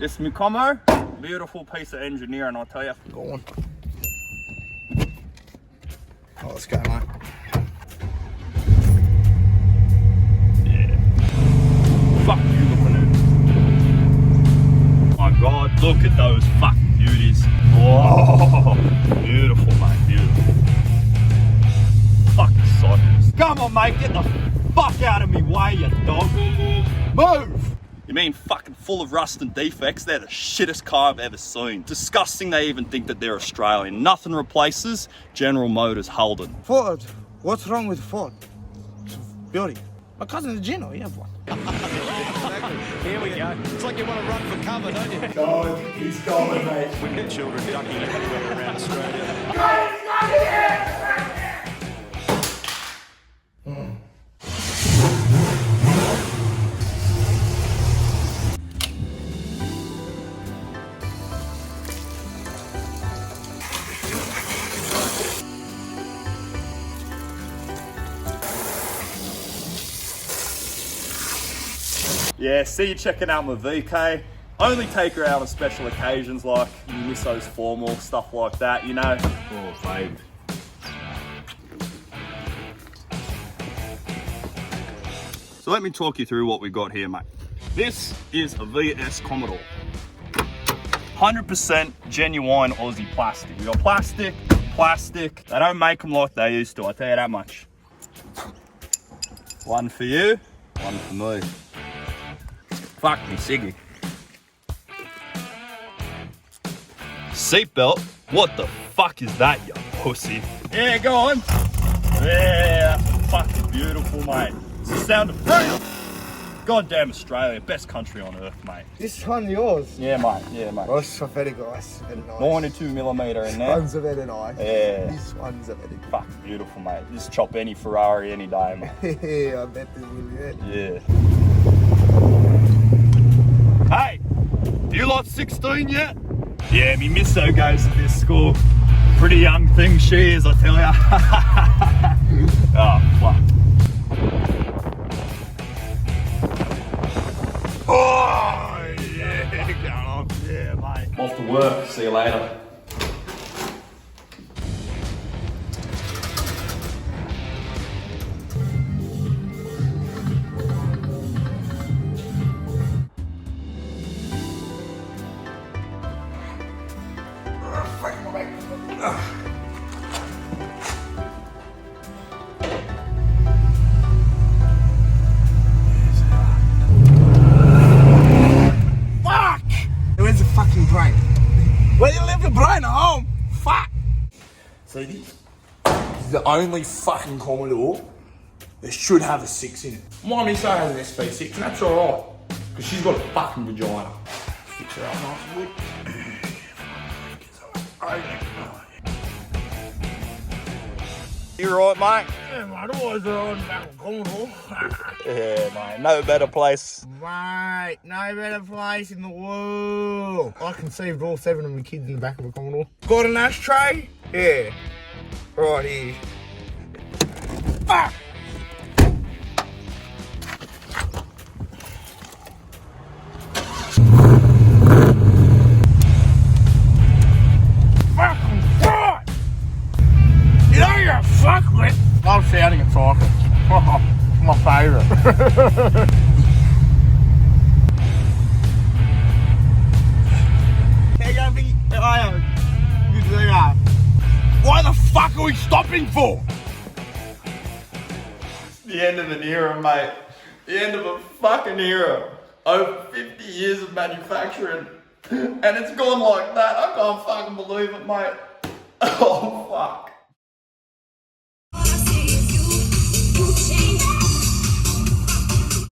This is my Como, beautiful piece of engineering, I'll tell you. Go on. Oh, let's go, mate. Yeah. Fuck you looking at. My God, look at those fucking beauties. Whoa, beautiful, mate, beautiful. Fucking sodders. Come on, mate, get the fuck out of me way, you dog. Move! You mean fucking full of rust and defects? They're the shittest car I've ever seen. Disgusting they even think that they're Australian. Nothing replaces General Motors Holden. Ford, what's wrong with Ford? It's beauty. My cousin's Gino, you have one. Exactly. Here we go. It's like you want to run for cover, don't you? God, he's going, mate. We get children ducking everywhere around Australia. Yeah, see you checking out my VK. Only take her out on special occasions like you miss those formal stuff like that, you know. Oh, babe. So let me talk you through what we got here, mate. This is a VS Commodore. 100% genuine Aussie plastic. We got plastic. They don't make them like they used to, I tell you that much. One for you, one for me. Fuck me, Siggy. Seatbelt? What the fuck is that, you pussy? Yeah, go on. Yeah, fucking beautiful, mate. It's the sound of freedom. Goddamn Australia, best country on earth, mate. This one yours? Yeah, mate. Yeah, mate. Oh, it's very nice. Very nice. 92mm in there. This one's a very nice. Yeah. This one's a very good. Fucking beautiful, mate. Just chop any Ferrari any day, mate. Yeah, I bet they will, yeah. Yeah. Hey, do you lot 16 yet? Yeah, me misso goes to this school. Pretty young thing she is, I tell ya. Oh, fuck. Oh, yeah, going on. Yeah, mate. Off to work, see you later. Fuck! Where's the fucking brain? Where you leave the brain at home? Fuck! See, this is the only fucking Commodore that should have a 6 in it. My misso has an SP6 and that's alright. Because she's got a fucking vagina. Fix her up nice and good. You right, mate? Yeah, mate, always on back on Commodore. Yeah, mate. No better place. Mate, no better place in the world. I conceived all 7 of my kids in the back of a Commodore. Got an ashtray? Yeah. Right here. Fuck! Fucking God! You know you're a fuckwit. Love shouting at cyclists. My favourite. Why the fuck are we stopping for? The end of an era, mate. The end of a fucking era. Over 50 years of manufacturing. And it's gone like that. I can't fucking believe it, mate.